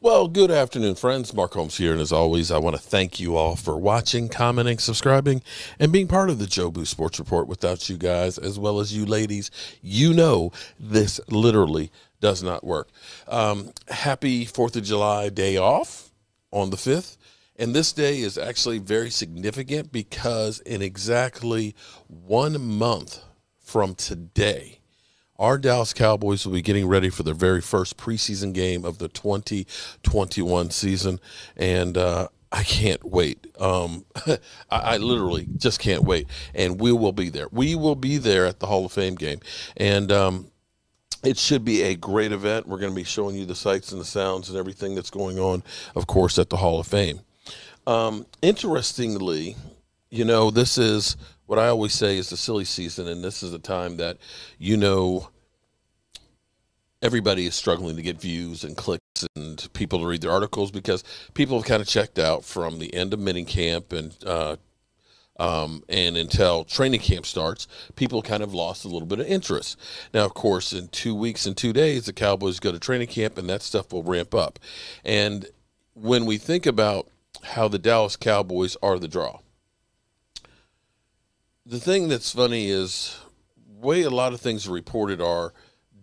Well, good afternoon, friends. Mark Holmes here, and as always, I want to thank you all for watching, commenting, subscribing, and being part of the Joe Boo Sports Report. Without you guys, as well as you ladies, you know this literally does not work. Happy 4th of July day off on the 5th, and this day is actually very significant because in exactly 1 month from today, our Dallas Cowboys will be getting ready for their very first preseason game of the 2021 season, and I can't wait. I literally just can't wait, and we will be there. We will be there at the Hall of Fame game, and it should be a great event. We're going to be showing you the sights and the sounds and everything that's going on, of course, at the Hall of Fame. Interestingly, you know, this is what I always say is the silly season, and this is a time that, you know, everybody is struggling to get views and clicks and people to read their articles because people have kind of checked out from the end of minicamp and until training camp starts, people kind of lost a little bit of interest. Now, of course, in 2 weeks and 2 days, the Cowboys go to training camp, and that stuff will ramp up. And when we think about how the Dallas Cowboys are the draw, the thing that's funny is the way a lot of things are reported are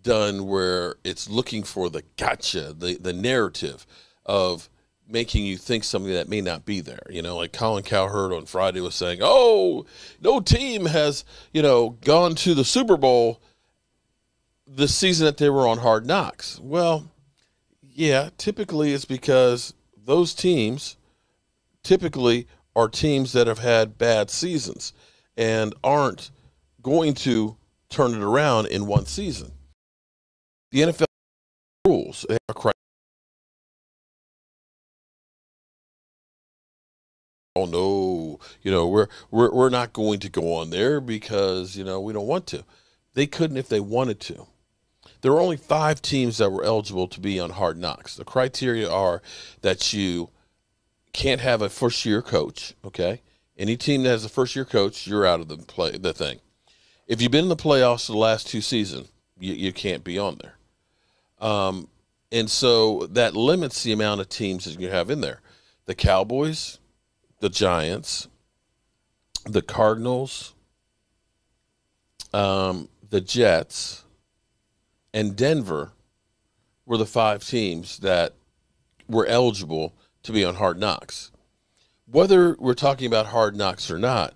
done where it's looking for the gotcha, the narrative of making you think something that may not be there. You know, like Colin Cowherd on Friday was saying, oh, no team has, you know, gone to the Super Bowl the season that they were on Hard Knocks. Well, yeah, typically it's because those teams typically are teams that have had bad seasons and aren't going to turn it around in one season. The NFL rules, they are criteria. Oh no, you know, we're not going to go on there because, you know, we don't want to. They couldn't if they wanted to. There were only 5 teams that were eligible to be on Hard Knocks. The criteria are that you can't have a first-year coach, okay? Any team that has a first-year coach, you're out of the thing. If you've been in the playoffs for the last 2 seasons, you can't be on there. And so that limits the amount of teams that you have in there. The Cowboys, the Giants, the Cardinals, the Jets, and Denver were the 5 teams that were eligible to be on Hard Knocks. Whether we're talking about Hard Knocks or not,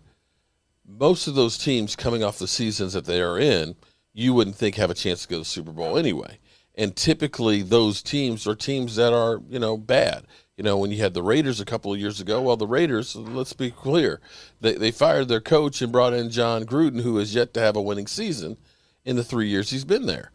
most of those teams coming off the seasons that they are in, you wouldn't think have a chance to go to the Super Bowl anyway. And typically those teams are teams that are, you know, bad. You know, when you had the Raiders a couple of years ago, well, the Raiders, let's be clear, they fired their coach and brought in John Gruden, who has yet to have a winning season in the 3 years he's been there.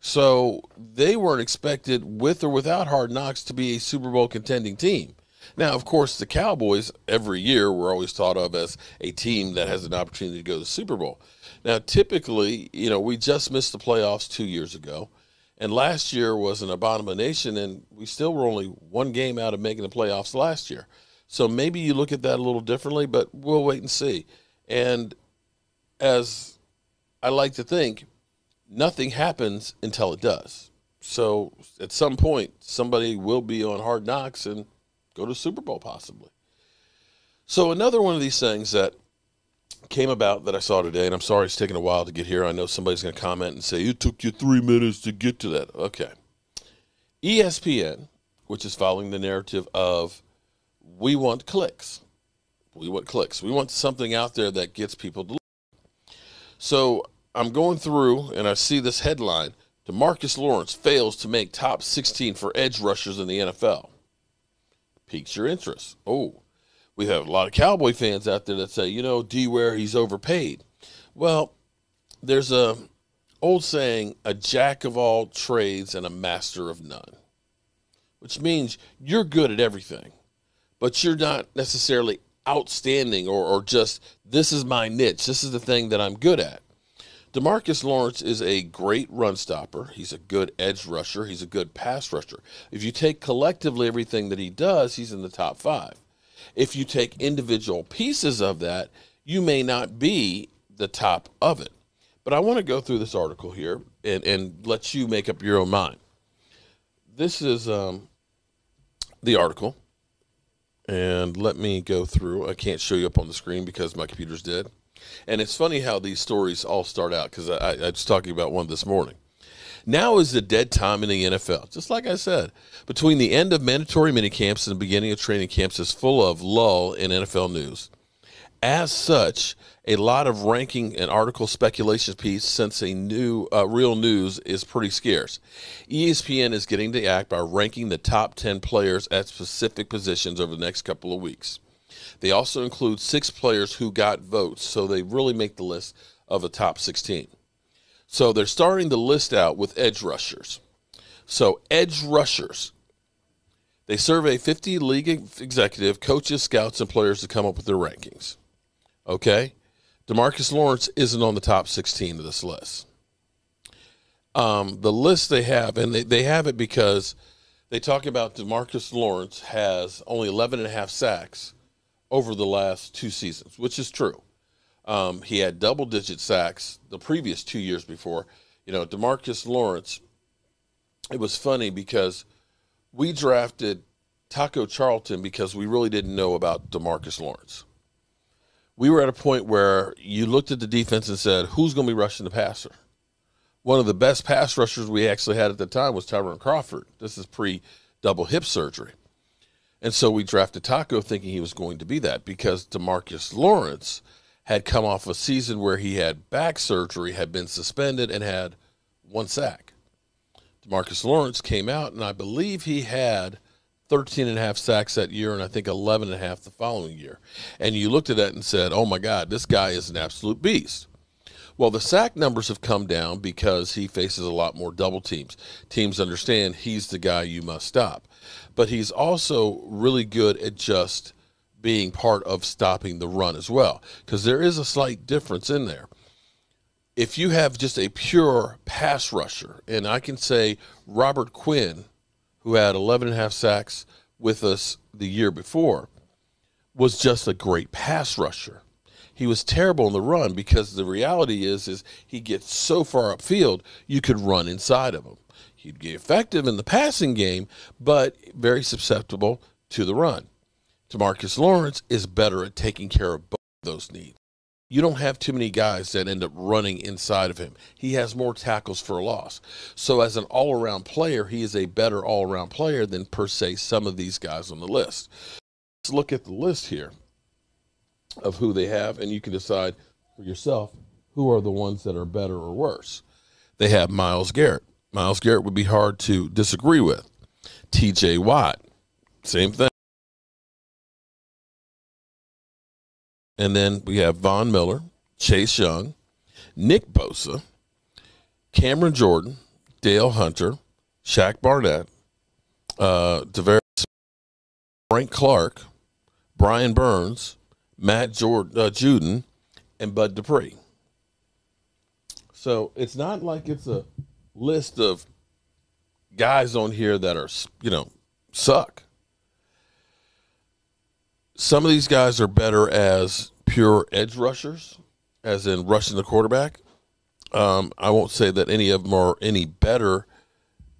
So they weren't expected, with or without Hard Knocks, to be a Super Bowl contending team. Now, of course, the Cowboys, every year, were always thought of as a team that has an opportunity to go to the Super Bowl. Now, typically, you know, we just missed the playoffs 2 years ago. And last year was an abomination, and we still were only 1 game out of making the playoffs last year. So maybe you look at that a little differently, but we'll wait and see. And as I like to think, nothing happens until it does. So at some point, somebody will be on Hard Knocks and go to the Super Bowl possibly. So another one of these things that came about that I saw today, and I'm sorry it's taken a while to get here. I know somebody's going to comment and say, it took you 3 minutes to get to that. Okay. ESPN, which is following the narrative of we want clicks. We want clicks. We want something out there that gets people to look. So I'm going through, and I see this headline, DeMarcus Lawrence fails to make top 16 for edge rushers in the NFL. Piques your interest. Oh, we have a lot of Cowboy fans out there that say, you know, D-Ware, he's overpaid. Well, there's a old saying, a jack of all trades and a master of none, which means you're good at everything, but you're not necessarily outstanding or just, this is my niche. This is the thing that I'm good at. DeMarcus Lawrence is a great run stopper. He's a good edge rusher. He's a good pass rusher. If you take collectively everything that he does, he's in the top 5. If you take individual pieces of that, you may not be the top of it. But I want to go through this article here and let you make up your own mind. This is the article, and let me go through. I can't show you up on the screen because my computer's dead. And it's funny how these stories all start out, because I was talking about one this morning. Now is the dead time in the NFL. Just like I said, between the end of mandatory minicamps and the beginning of training camps is full of lull in NFL news. As such, a lot of ranking and article speculation piece, since a new real news is pretty scarce. ESPN is getting to act by ranking the top 10 players at specific positions over the next couple of weeks. They also include 6 players who got votes, so they really make the list of the top 16. So they're starting the list out with edge rushers. So edge rushers, they survey 50 league executive, coaches, scouts, and players to come up with their rankings. Okay? DeMarcus Lawrence isn't on the top 16 of this list. The list they have, and they have it because they talk about DeMarcus Lawrence has only 11.5 sacks over the last 2 seasons, which is true. He had double-digit sacks the previous 2 years before. DeMarcus Lawrence, it was funny because we drafted Taco Charlton because we really didn't know about DeMarcus Lawrence. We were at a point where you looked at the defense and said, who's going to be rushing the passer? One of the best pass rushers we actually had at the time was Tyrone Crawford. This is pre-double hip surgery. And so we drafted Taco thinking he was going to be that, because DeMarcus Lawrence had come off a season where he had back surgery, had been suspended, and had 1 sack. DeMarcus Lawrence came out, and I believe he had 13.5 sacks that year, and I think 11.5 the following year. And you looked at that and said, oh, my God, this guy is an absolute beast. Well, the sack numbers have come down because he faces a lot more double teams. Teams understand he's the guy you must stop. But he's also really good at just being part of stopping the run as well, because there is a slight difference in there. If you have just a pure pass rusher, and I can say Robert Quinn, who had 11.5 sacks with us the year before, was just a great pass rusher. He was terrible in the run, because the reality is he gets so far upfield, you could run inside of him. He'd be effective in the passing game, but very susceptible to the run. DeMarcus Lawrence is better at taking care of both of those needs. You don't have too many guys that end up running inside of him. He has more tackles for loss. So as an all-around player, he is a better all-around player than, per se, some of these guys on the list. Let's look at the list here of who they have, and you can decide for yourself who are the ones that are better or worse. They have Myles Garrett. Myles Garrett would be hard to disagree with. T.J. Watt, same thing. And then we have Von Miller, Chase Young, Nick Bosa, Cameron Jordan, Dale Hunter, Shaq Barnett, DeVaris, Frank Clark, Brian Burns, Matt Juden, and Bud Dupree. So it's not like it's a list of guys on here that are, suck. Some of these guys are better as pure edge rushers, as in rushing the quarterback. I won't say that any of them are any better.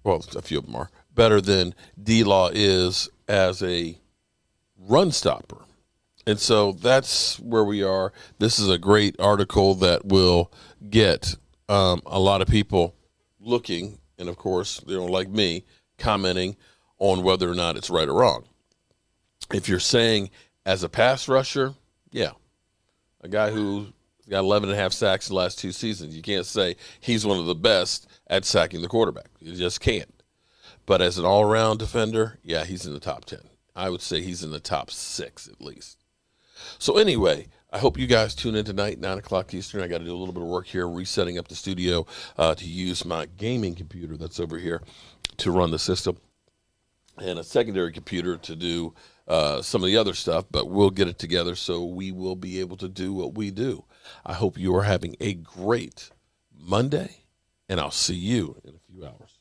Well, a few of them are better than D-Law is as a run stopper. And so that's where we are. This is a great article that will get a lot of people looking, and of course, like me, commenting on whether or not it's right or wrong. If you're saying as a pass rusher, yeah, a guy who got 11.5 sacks in the last 2 seasons, you can't say he's one of the best at sacking the quarterback. You just can't. But as an all-around defender, yeah, he's in the top 10. I would say he's in the top 6 at least. So anyway, I hope you guys tune in tonight, 9 o'clock Eastern. I got to do a little bit of work here, resetting up the studio to use my gaming computer that's over here to run the system, and a secondary computer to do some of the other stuff, but we'll get it together so we will be able to do what we do. I hope you are having a great Monday, and I'll see you in a few hours.